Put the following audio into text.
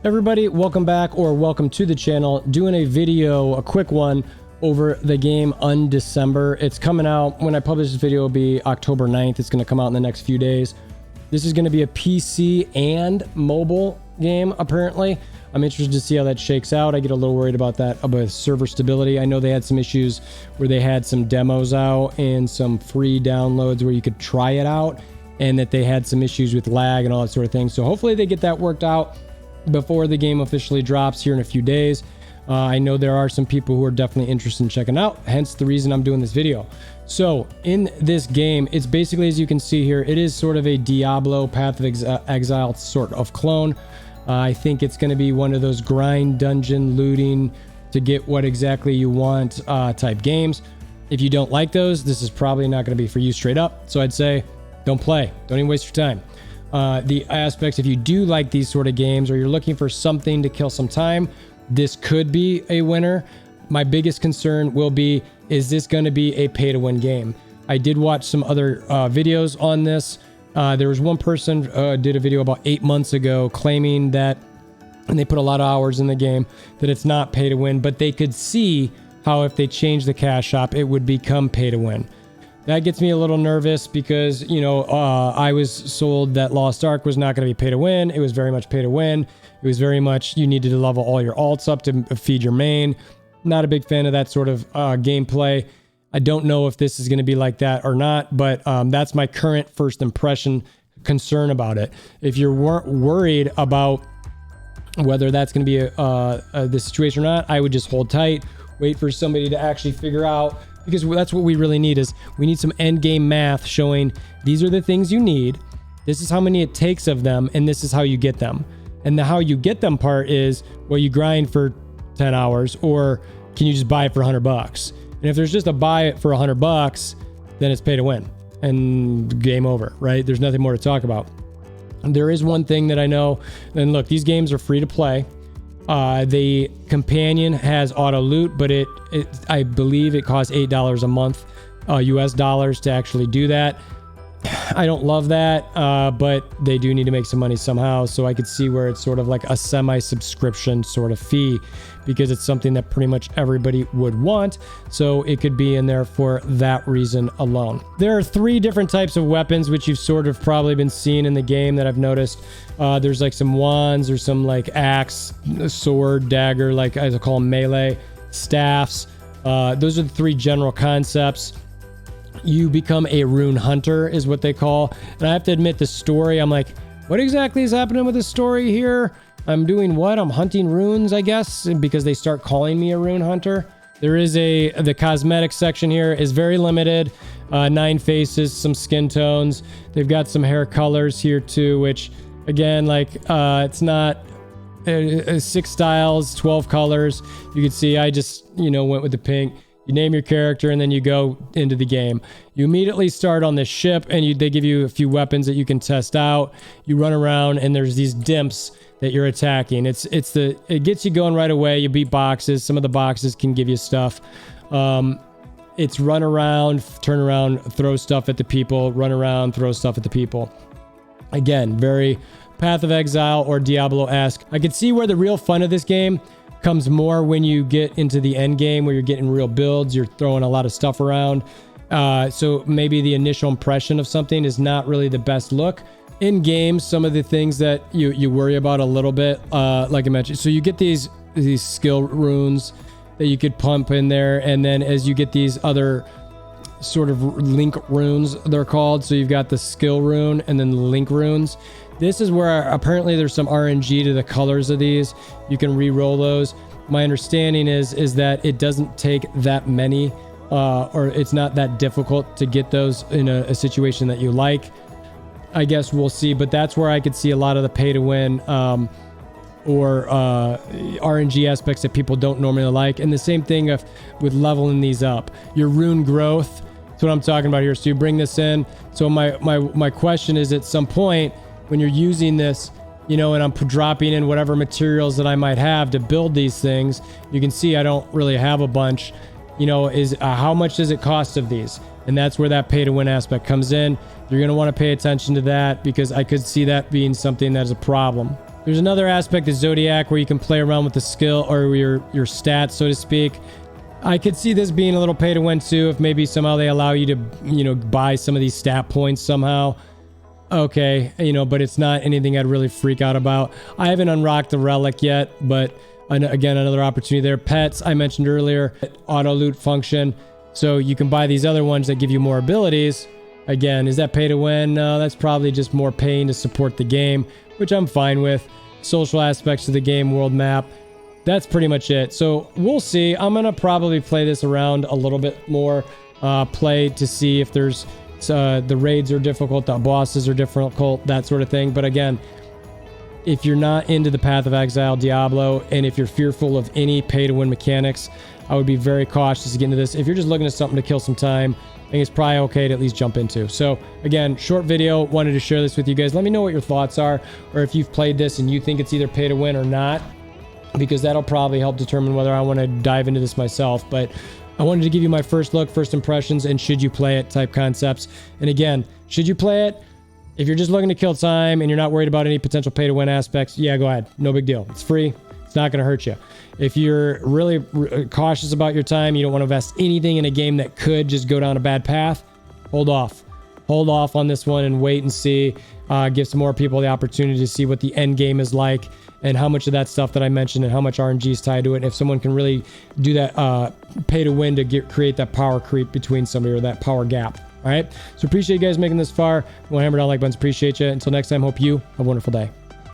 Everybody, welcome back or welcome to the channel. Doing a video, a quick one over the game Undecember. It's coming out when I publish this video, will be October 9th. It's going to come out in the next few days. This is going to be a PC and mobile game, apparently. I'm interested to see how that shakes out. I get a little worried about that, about server stability. I know they had some issues where they had some demos out and some free downloads where you could try it out, and that they had some issues with lag and all that sort of thing. So hopefully they get that worked out before the game officially drops here in a few days. I know there are some people who are definitely interested in checking out, hence the reason I'm doing this video. So in this game, it's basically, as you can see here, it is sort of a Diablo Path of Exile sort of clone. I think it's going to be one of those grind dungeon looting to get what exactly you want type games. If you don't like those, this is probably not going to be for you straight up. So I'd say don't play. Don't even waste your time. The aspects, if you do like these sort of games or you're looking for something to kill some time, this could be a winner. My biggest concern will be, is this going to be a pay to win game? I did watch some other videos on this. There was one person did a video about 8 months ago claiming that, and they put a lot of hours in the game, that it's not pay to win, but they could see how if they change the cash shop, it would become pay to win. That gets me a little nervous because, you know, I was sold that Lost Ark was not going to be pay to win. It was very much pay to win. It was very much you needed to level all your alts up to feed your main. Not a big fan of that sort of gameplay. I don't know if this is going to be like that or not, but that's my current first impression concern about it. If you're worried about whether that's going to be the situation or not, I would just hold tight, wait for somebody to actually figure out, because that's what we really need. Is we need some end game math showing these are the things you need, this is how many it takes of them, and this is how you get them. And the how you get them part is, well, you grind for 10 hours, or can you just buy it for $100? And if there's just a buy it for $100, then it's pay to win and game over, right? There's nothing more to talk about. There is one thing that I know, and look, these games are free to play. The companion has auto loot, but I believe it costs $8 a month, US dollars, to actually do that. I don't love that, but they do need to make some money somehow. So I could see where it's sort of like a semi-subscription sort of fee, because it's something that pretty much everybody would want. So it could be in there for that reason alone. There are 3 different types of weapons, which you've sort of probably been seeing in the game that I've noticed. There's like some wands, or some like axe, sword, dagger, like I call them melee, staffs. Those are the 3 general concepts. You become a rune hunter is what they call. And I have to admit, the story, I'm like, what exactly is happening with the story here? I'm doing what? I'm hunting runes, I guess, because they start calling me a rune hunter. There is the cosmetic section here is very limited. 9 faces, some skin tones. They've got some hair colors here too, which again, like, it's not 6 styles, 12 colors. You can see I just, went with the pink. You name your character and then you go into the game. You immediately start on this ship, and they give you a few weapons that you can test out. You run around and there's these dimps that you're attacking. It gets you going right away. You beat boxes. Some of the boxes can give you stuff. It's run around, turn around, throw stuff at the people, run around, throw stuff at the people. Again, very Path of Exile or Diablo-esque. I can see where the real fun of this game comes more when you get into the end game, where you're getting real builds, you're throwing a lot of stuff around. So maybe the initial impression of something is not really the best look. In game, some of the things that you worry about a little bit, like I mentioned, so you get these skill runes that you could pump in there, and then as you get these other sort of link runes, they're called. So you've got the skill rune and then the link runes. This is where apparently there's some RNG to the colors of these. You can re-roll those. My understanding is that it doesn't take that many, or it's not that difficult to get those in a situation that you like. I guess we'll see, but that's where I could see a lot of the pay to win or RNG aspects that people don't normally like. And the same thing with leveling these up. Your rune growth, that's what I'm talking about here. So you bring this in. So my question is, at some point when you're using this, and I'm dropping in whatever materials that I might have to build these things, you can see I don't really have a bunch, is how much does it cost of these? And that's where that pay to win aspect comes in. You're going to want to pay attention to that, because I could see that being something that is a problem. There's another aspect of Zodiac where you can play around with the skill or your stats, so to speak. I could see this being a little pay to win too, if maybe somehow they allow you to, you know, buy some of these stat points somehow. Okay, you know, but it's not anything I'd really freak out about. I haven't unlocked the relic yet, but again, another opportunity there. Pets, I mentioned earlier, auto loot function. So you can buy these other ones that give you more abilities. Again, is that pay to win? No, that's probably just more paying to support the game, which I'm fine with. Social aspects of the game, world map. That's pretty much it. So we'll see. I'm going to probably play this around a little bit more. Play to see if there's the raids are difficult, the bosses are difficult, that sort of thing. But again, if you're not into the Path of Exile Diablo, and if you're fearful of any pay-to-win mechanics, I would be very cautious to get into this. If you're just looking at something to kill some time, I think it's probably okay to at least jump into. So again, short video, wanted to share this with you guys. Let me know what your thoughts are, or if you've played this and you think it's either pay-to-win or not, because that'll probably help determine whether I want to dive into this myself. But I wanted to give you my first look, first impressions, and should you play it type concepts. And again, should you play it? If you're just looking to kill time and you're not worried about any potential pay to win aspects, yeah, go ahead. No big deal. It's free. It's not going to hurt you. If you're really cautious about your time, you don't want to invest anything in a game that could just go down a bad path, hold off. Hold off on this one and wait and see. Give some more people the opportunity to see what the end game is like and how much of that stuff that I mentioned and how much RNG is tied to it. And if someone can really do that pay to win to create that power creep between somebody, or that power gap. All right. So appreciate you guys making this far. If you want to hammer down like buttons, appreciate you. Until next time, hope you have a wonderful day.